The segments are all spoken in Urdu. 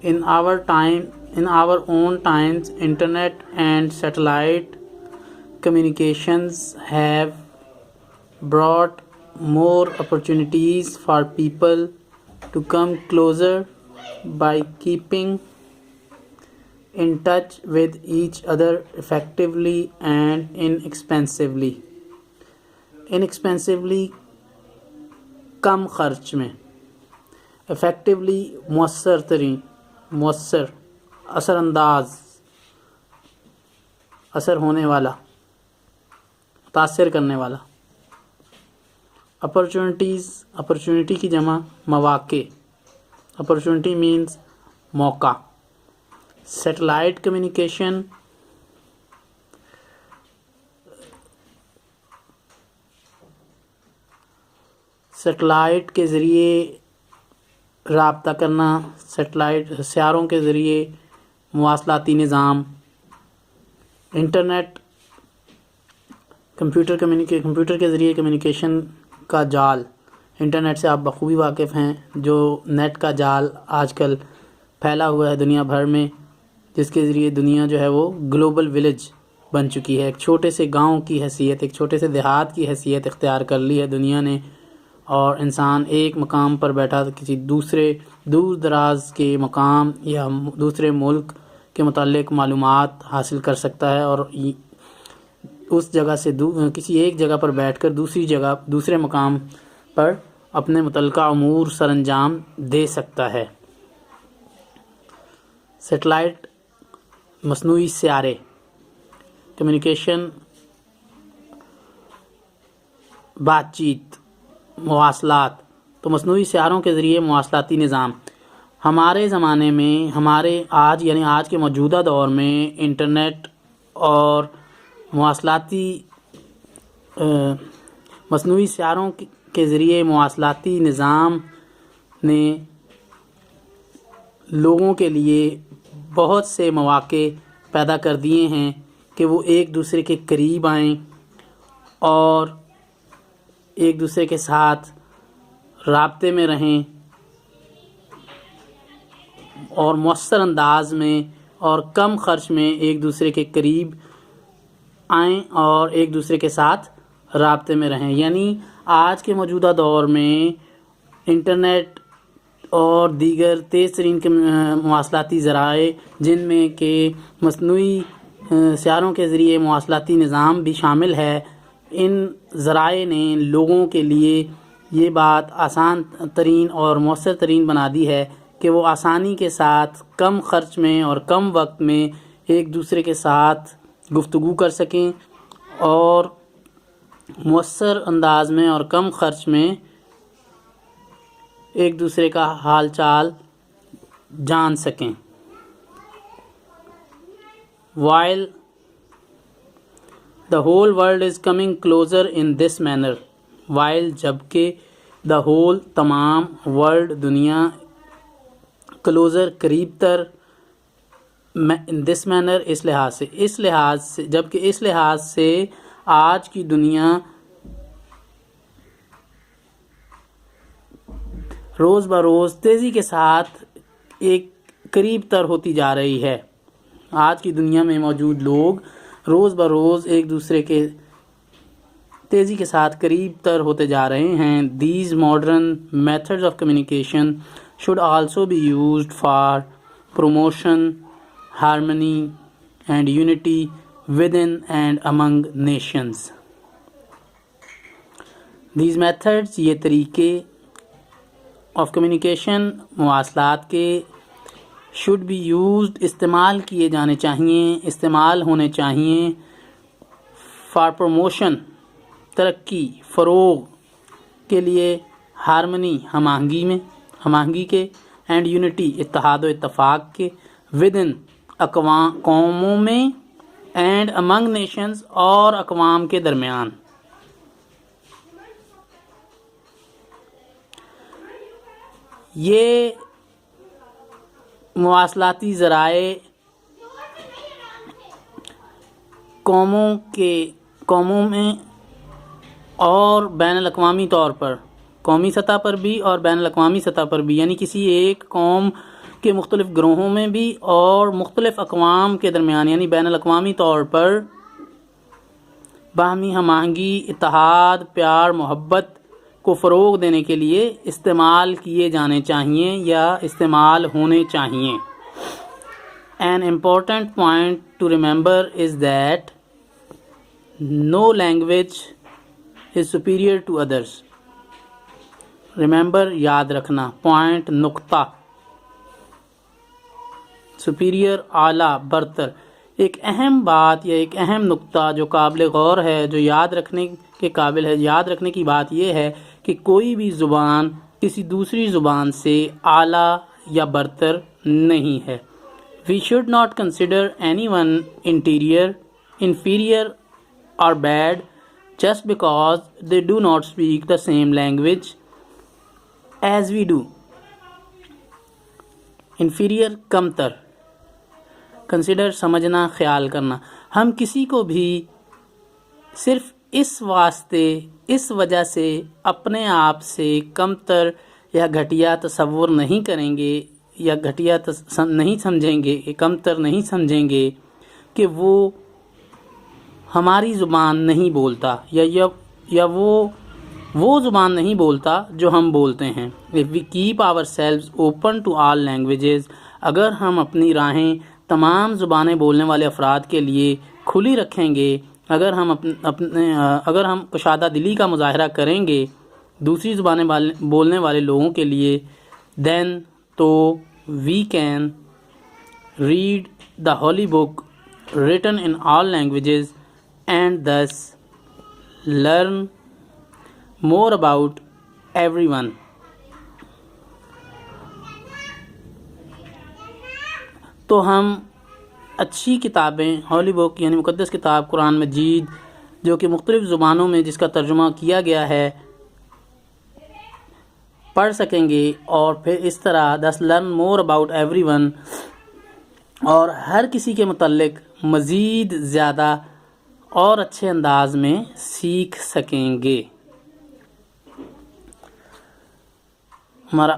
In our own times, internet and satellite communications have brought more opportunities for people to come closer by keeping in touch with each other effectively and inexpensively. کم خرچ میں. افیکٹولی مؤثر اثر انداز، اثر ہونے والا، متاثر کرنے والا. اپرچونٹی کی جمع مواقع. اپرچونٹی مینز موقع. سیٹلائٹ کمیونیکیشن سیٹلائٹ کے ذریعے رابطہ کرنا، سیاروں کے ذریعے مواصلاتی نظام. انٹرنیٹ کمپیوٹر کے ذریعے کمیونیکیشن کا جال. انٹرنیٹ سے آپ بخوبی واقف ہیں، جو نیٹ کا جال آج کل پھیلا ہوا ہے دنیا بھر میں، جس کے ذریعے دنیا جو ہے وہ گلوبل ولیج بن چکی ہے. ایک چھوٹے سے گاؤں کی حیثیت، ایک چھوٹے سے دیہات کی حیثیت اختیار کر لی ہے دنیا نے، اور انسان ایک مقام پر بیٹھا کسی دوسرے دور دراز کے مقام یا دوسرے ملک کے متعلق معلومات حاصل کر سکتا ہے، اور اس جگہ سے کسی ایک جگہ پر بیٹھ کر دوسرے مقام پر اپنے متعلقہ امور سر انجام دے سکتا ہے. سیٹلائٹ مصنوعی سیارے کمیونیکیشن، بات چیت، مواصلات. تو مصنوعی سیاروں کے ذریعے مواصلاتی نظام ہمارے زمانے میں، آج کے موجودہ دور میں انٹرنیٹ اور مواصلاتی مصنوعی سیاروں کے ذریعے مواصلاتی نظام نے لوگوں کے لیے بہت سے مواقع پیدا کر دیے ہیں کہ وہ ایک دوسرے کے قریب آئیں اور ایک دوسرے کے ساتھ رابطے میں رہیں، اور مؤثر انداز میں اور کم خرچ میں ایک دوسرے کے قریب آئیں اور ایک دوسرے کے ساتھ رابطے میں رہیں. یعنی آج کے موجودہ دور میں انٹرنیٹ اور دیگر تیز ترین مواصلاتی ذرائع، جن میں کہ مصنوعی سیاروں کے ذریعے مواصلاتی نظام بھی شامل ہے، ان ذرائع نے لوگوں کے لیے یہ بات آسان ترین اور مؤثر ترین بنا دی ہے کہ وہ آسانی کے ساتھ کم خرچ میں اور کم وقت میں ایک دوسرے کے ساتھ گفتگو کر سکیں اور مؤثر انداز میں اور کم خرچ میں ایک دوسرے کا حال چال جان سکیں. While the whole world is coming closer in this manner, while جبکہ the whole تمام world دنیا closer قریب تر in this manner اس لحاظ سے جبکہ اس لحاظ سے آج کی دنیا روز بروز تیزی کے ساتھ ایک قریب تر ہوتی جا رہی ہے. آج کی دنیا میں موجود لوگ روز بروز ایک دوسرے کے تیزی کے ساتھ قریب تر ہوتے جا رہے ہیں. These modern methods of communication should also be used for promotion, harmony and unity within and among nations. These methods، یہ طریقے آف کمیونیکیشن، مواصلات کے، should be used، استعمال کیے جانے چاہیے، استعمال ہونے چاہیے، for promotion، ترقی، فروغ کے لیے، ہارمنی، ہماہنگی کے، اینڈ یونٹی، اتحاد و اتفاق کے، within، قوموں میں، اینڈ among nations، اور اقوام کے درمیان. یہ مواصلاتی ذرائع قوموں میں اور بین الاقوامی طور پر، قومی سطح پر بھی اور بین الاقوامی سطح پر بھی، یعنی کسی ایک قوم کے مختلف گروہوں میں بھی اور مختلف اقوام کے درمیان یعنی بین الاقوامی طور پر باہمی ہم آہنگی، اتحاد، پیار، محبت کو فروغ دینے کے لیے استعمال کیے جانے چاہیے یا استعمال ہونے چاہیے۔ An important point to remember is that no language is superior to others. Remember یاد رکھنا، point نقطہ، superior اعلیٰ، برتر۔ ایک اہم بات یا ایک اہم نقطہ جو قابل غور ہے، جو یاد رکھنے کے قابل ہے، یاد رکھنے کی بات یہ ہے کہ کوئی بھی زبان کسی دوسری زبان سے اعلیٰ یا برتر نہیں ہے۔ We should not consider anyone inferior or bad just because they do not speak the same language as we do. Inferior کمتر، consider سمجھنا، خیال کرنا۔ ہم کسی کو بھی صرف اس وجہ سے اپنے آپ سے کمتر یا گھٹیا تصور نہیں کریں گے یا گھٹیا نہیں سمجھیں گے، کمتر نہیں سمجھیں گے کہ وہ ہماری زبان نہیں بولتا یا وہ زبان نہیں بولتا جو ہم بولتے ہیں۔ If we keep ourselves open to all languages، اگر ہم اپنی راہیں تمام زبانیں بولنے والے افراد کے لیے کھلی رکھیں گے، اگر ہم کشادہ دلی کا مظاہرہ کریں گے دوسری زبانیں بولنے والے لوگوں کے لیے، then تو we can read the holy book written in all languages and thus learn more about everyone. تو ہم اچھی کتابیں، ہولی بک یعنی مقدس کتاب قرآن مجید جو کہ مختلف زبانوں میں جس کا ترجمہ کیا گیا ہے پڑھ سکیں گے، اور پھر اس طرح thus learn more about everyone، اور ہر کسی کے متعلق مزید زیادہ اور اچھے انداز میں سیکھ سکیں گے۔ ہمارا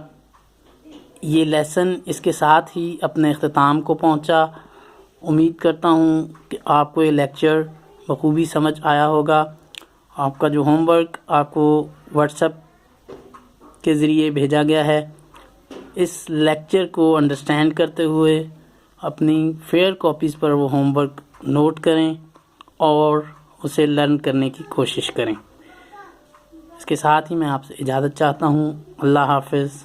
یہ لیسن اس کے ساتھ ہی اپنے اختتام کو پہنچا۔ امید کرتا ہوں کہ آپ کو یہ لیکچر بخوبی سمجھ آیا ہوگا۔ آپ کا جو ہوم ورک آپ کو واٹس ایپ کے ذریعے بھیجا گیا ہے، اس لیکچر کو انڈرسٹینڈ کرتے ہوئے اپنی فیئر کاپیز پر وہ ہوم ورک نوٹ کریں اور اسے لرن کرنے کی کوشش کریں۔ اس کے ساتھ ہی میں آپ سے اجازت چاہتا ہوں۔ اللہ حافظ۔